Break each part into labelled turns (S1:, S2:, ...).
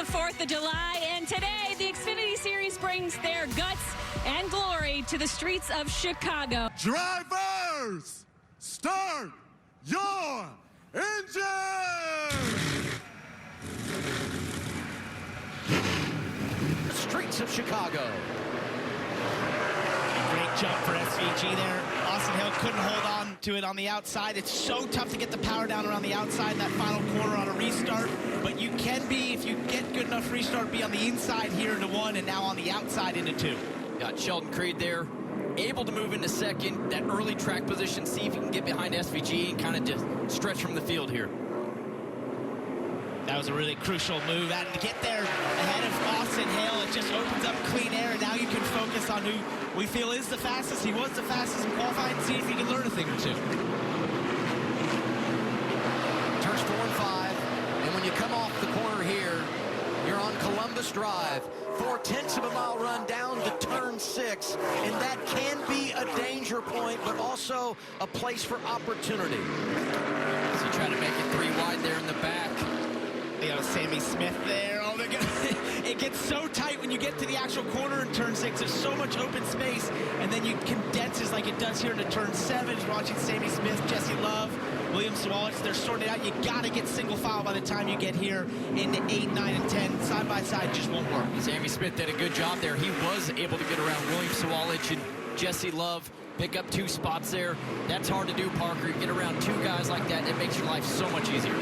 S1: the 4th of July, and today the Xfinity Series brings their guts and glory to the streets of Chicago.
S2: Drivers, start your engine!
S3: The streets of Chicago.
S4: Great jump for SVG there. Austin Hill couldn't hold on to it on the outside. It's so tough to get the power down around the outside in that final corner on a restart. But you can be, if you get good enough restart, be on the inside here into one and now on the outside into two.
S3: Got Sheldon Creed there, able to move into second. That early track position, see if he can get behind SVG and kind of just stretch from the field here.
S4: That was a really crucial move. And to get there ahead of Austin Hill, it just opens up clean air, and now you can focus on who we feel is the fastest. He was the fastest in qualifying, and see if he can learn a thing or two.
S3: Turns 4 and 5, and when you come off the corner here, you're on Columbus Drive. 4/10 of a mile run down to turn 6, and that can be a danger point, but also a place for opportunity. So you try to make it 3 wide there in the back.
S4: You know, Sammy Smith there. Oh, it gets so tight when you get to the actual corner in turn 6. There's so much open space, and then you condenses like it does here into turn 7. You're watching Sammy Smith, Jesse Love, William Sawallich. They're sorting it out. You got to get single file by the time you get here into 8, 9, and 10. Side by side just won't work.
S3: Sammy Smith did a good job there. He was able to get around William Sawallich and Jesse Love. Pick up 2 spots there. That's hard to do, Parker. You get around 2 guys like that, it makes your life so much easier.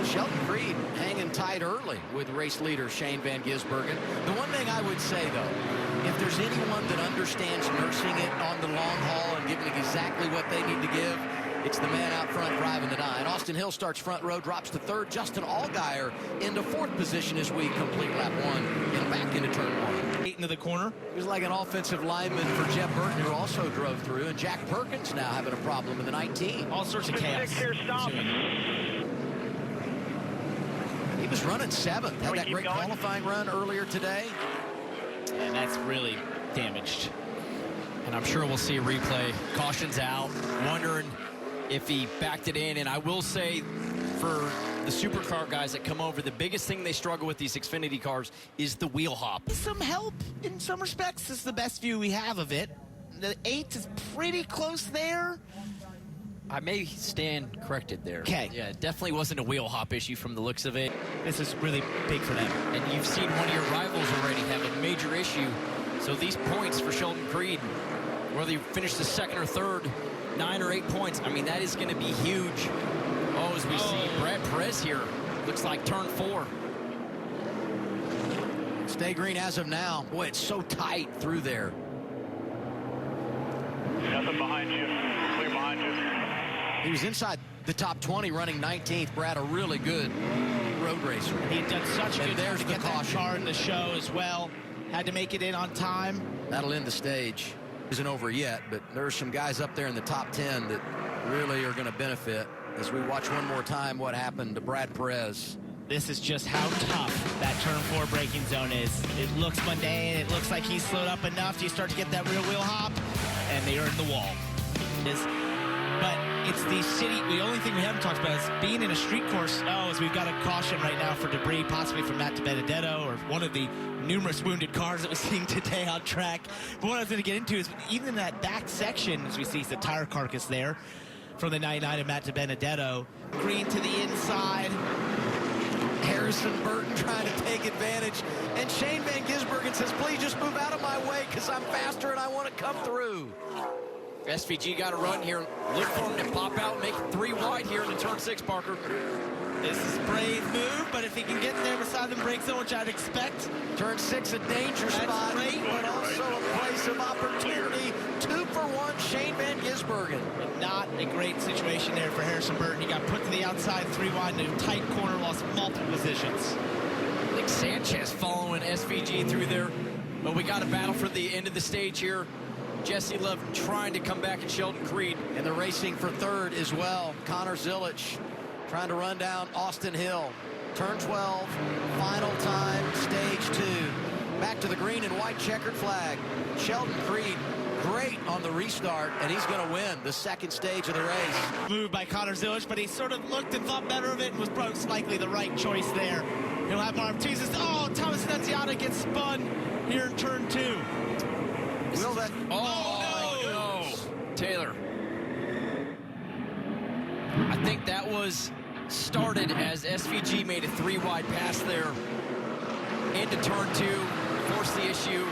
S3: Sheldon Creed hanging tight early with race leader Shane Van Gisbergen. The one thing I would say, though, if there's anyone that understands nursing it on the long haul and giving exactly what they need to give, it's the man out front driving the 9. Austin Hill starts front row, drops to 3rd. Justin Allgaier into 4th position as we complete lap 1 and back into turn 1.
S4: 8 into the corner.
S3: He was like an offensive lineman for Jeff Burton, who also drove through. And Jack Perkins now having a problem in the 19.
S4: All sorts of chaos.
S3: He was running 7th. Had that great qualifying run earlier today.
S4: And that's really damaged.
S3: And I'm sure we'll see a replay. Caution's out. Wondering if he backed it in. And I will say, for the supercar guys that come over, the biggest thing they struggle with these Xfinity cars is the wheel hop.
S4: Some help in some respects. This is the best view we have of it. The 8 is pretty close there.
S3: I may stand corrected there.
S4: Okay.
S3: Yeah, it definitely wasn't a wheel hop issue from the looks of it.
S4: This is really big for them.
S3: And you've seen one of your rivals already have a major issue. So these points for Sheldon Creed, whether you finish the 2nd or 3rd, 9 or 8 points, I mean, that is going to be huge. Oh, as we see Brad Perez here, looks like turn 4. Stay green as of now. Boy, it's so tight through there.
S5: Nothing behind you. Clear behind you.
S3: He was inside the top 20 running 19th. Brad, a really good road racer.
S4: He had done such a good job
S3: there's
S4: to
S3: the
S4: get that
S3: caution.
S4: car in the show as well. Had to make it in on time.
S3: That'll end the stage. Isn't over yet, but there's some guys up there in the top 10 that really are going to benefit as we watch one more time what happened to Brad Perez.
S4: This is just how tough that turn 4 braking zone is. It looks mundane. It looks like he's slowed up enough. You start to get that real wheel hop, and they are in the wall. But it's the city. The only thing we haven't talked about is being in a street course. Oh, is we've got a caution right now for debris, possibly from Matt Benedetto or one of the numerous wounded cars that we're seeing today on track. But what I was going to get into is even in that back section, as we see the tire carcass there from the 99 of Matt Benedetto. Green to the inside.
S3: Harrison Burton trying to take advantage. And Shane Van Gisbergen says, please just move out of my way because I'm faster and I want to come through. SVG got a run here. Look for him to pop out and make it 3 wide here in the turn 6, Parker.
S4: This is a brave move, but if he can get there beside the brake zone, which I'd expect.
S3: Turn 6, a danger spot,
S4: great.
S3: but also a place of opportunity. 2 for 1, Shane Van Gisbergen.
S4: But not a great situation there for Harrison Burton. He got put to the outside, 3 wide in a tight corner, lost multiple positions.
S3: Nick Sanchez following SVG through there. But we got a battle for the end of the stage here. Jesse Love trying to come back at Sheldon Creed. And they're racing for 3rd as well. Connor Zilich trying to run down Austin Hill. Turn 12, final time, stage 2. Back to the green and white checkered flag. Sheldon Creed
S6: great on the restart, and he's going to win the second stage of the race.
S4: Move by Connor Zilic, but he sort of looked and thought better of it and was most likely the right choice there. He'll have more opportunities. Oh, Thomas Annunziata gets spun here in turn 2.
S6: Will that?
S3: Oh, no. Taylor. I think that was started as SVG made a 3-wide pass there into turn 2, forced the issue.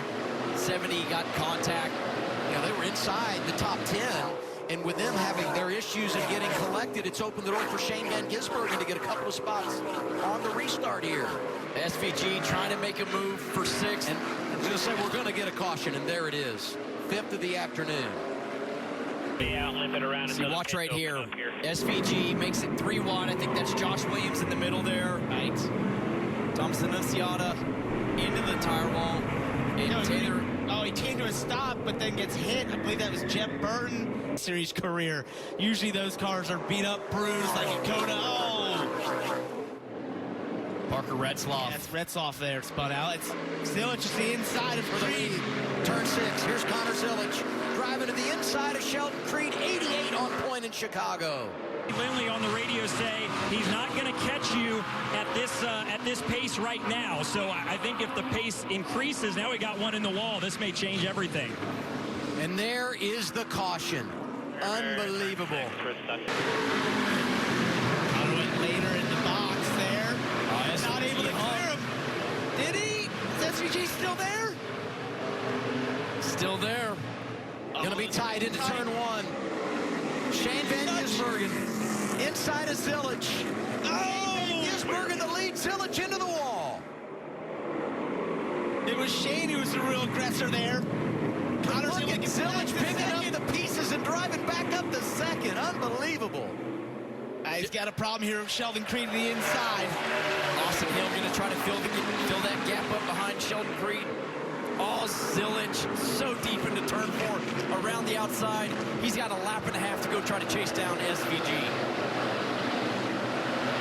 S3: 70 got contact.
S6: You know, they were inside the top 10, and with them having their issues and getting collected, it's opened the door for Shane Van Gisbergen to get a couple of spots on the restart here.
S3: SVG trying to make a move for 6th.
S6: And I was going to say, we're going to get a caution, and there it is. 5th of the afternoon.
S3: See, watch right here. SVG makes it 3 wide. I think that's Josh Williams in the middle there.
S4: Right.
S3: Thomas Annunziata into the tire wall. And Taylor.
S4: He came to a stop, but then gets hit. I believe that was Jeb Burton. Series career. Usually those cars are beat up, bruised, like a Coda. Oh!
S3: Parker Retzloff.
S4: That's Retzloff there, spun out. It's Zilic is the inside of Creed.
S6: Turn 6, here's Connor Zilic driving to the inside of Sheldon Creed, 88 on point in Chicago.
S7: Lindley on the radio say he's not going to catch you at this pace right now. So I think if the pace increases, now we got one in the wall. This may change everything.
S6: And there is the caution. Unbelievable.
S4: Went later in the box there. Not able to clear him. Did he? Is SVG still there?
S3: Still there.
S6: Going to be tied into turn 1. Shane Van Gisbergen inside of Zilic. Van Gisbergen the lead, Zilic into the wall.
S4: It was Shane who was the real aggressor there. Connor
S6: Zilic picking up the pieces and driving back up the 2nd. Unbelievable.
S4: He's got a problem here with Sheldon Creed to the inside.
S3: Austin Hill going to try to fill that gap up behind Sheldon Creed. Oh, Zilic so deep into turn 4 around the outside. He's got a lap and a half to go try to chase down SVG.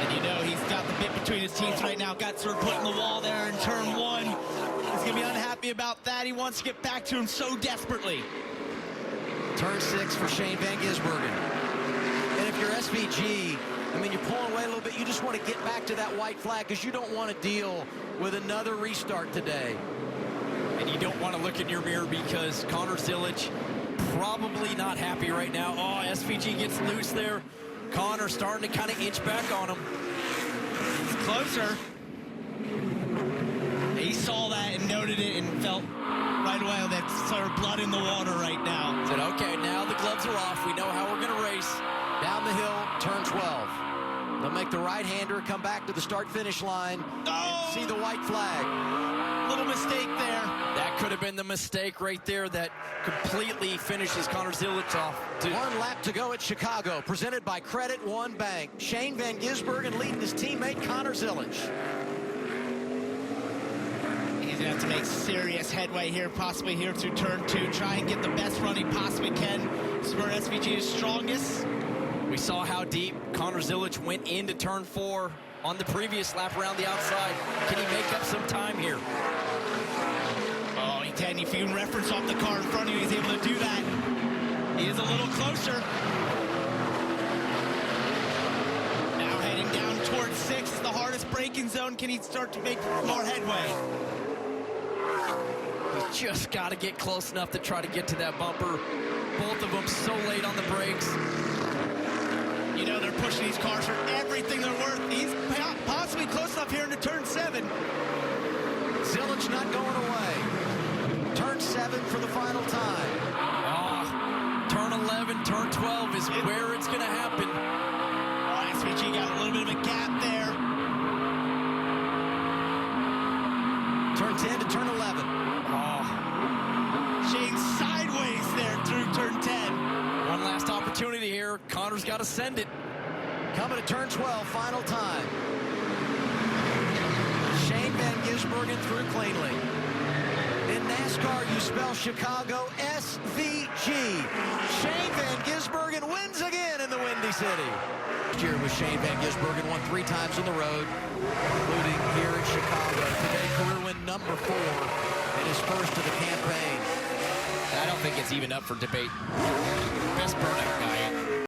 S4: And you know he's got the bit between his teeth right now. Got sort of put in the wall there in turn 1. He's going to be unhappy about that. He wants to get back to him so desperately.
S6: Turn 6 for Shane Van Gisbergen. And if you're SVG, I mean, you're pulling away a little bit. You just want to get back to that white flag because you don't want to deal with another restart today.
S3: And you don't want to look in your mirror because Connor Zilic probably not happy right now. Oh, SVG gets loose there. Connor starting to kind of inch back on him.
S4: It's closer. He saw that and noted it and felt right away that sort of blood in the water right now.
S3: Said, okay, now the gloves are off. We know how we're going to race.
S6: Down the hill, turn 12. They'll make the right-hander come back to the start-finish line.
S4: Oh!
S6: See the white flag.
S4: Little mistake there.
S3: That could have been the mistake right there that completely finishes Connor Zilic off.
S6: 1 lap to go at Chicago, presented by Credit One Bank. Shane Van Gisbergen leading his teammate Connor Zilic.
S4: He's going to have to make serious headway here, possibly here through turn 2. Try and get the best run he possibly can. This is where SVG is strongest.
S3: We saw how deep Connor Zilic went into turn 4 on the previous lap around the outside. Can he make up some time here?
S4: Oh, he can. If you can reference off the car in front of you, he's able to do that. He is a little closer. Now heading down towards 6, the hardest braking zone. Can he start to make more headway?
S3: He's just got to get close enough to try to get to that bumper. Both of them so late on the brakes.
S4: You know, they're pushing these cars for everything they're worth. He's possibly close enough here into turn 7.
S6: Zilic not going away. Turn 7 for the final time.
S3: Oh, turn 11, turn 12 is where it's going to happen.
S4: Oh, SVG got a little bit of a gap there.
S6: Turn 10 to turn 11.
S3: Oh,
S4: Shane sideways there through turn 10.
S3: one last opportunity here. Connor's got to send it.
S6: Coming to turn 12, final time. Shane Van Gisbergen through cleanly. In NASCAR, you spell Chicago SVG. Shane Van Gisbergen wins again in the Windy City. Last year was Shane Van Gisbergen, won 3 times on the road, including here in Chicago. Today, career win number 4 and his first of the campaign.
S3: I don't think it's even up for debate. Best burnout guy.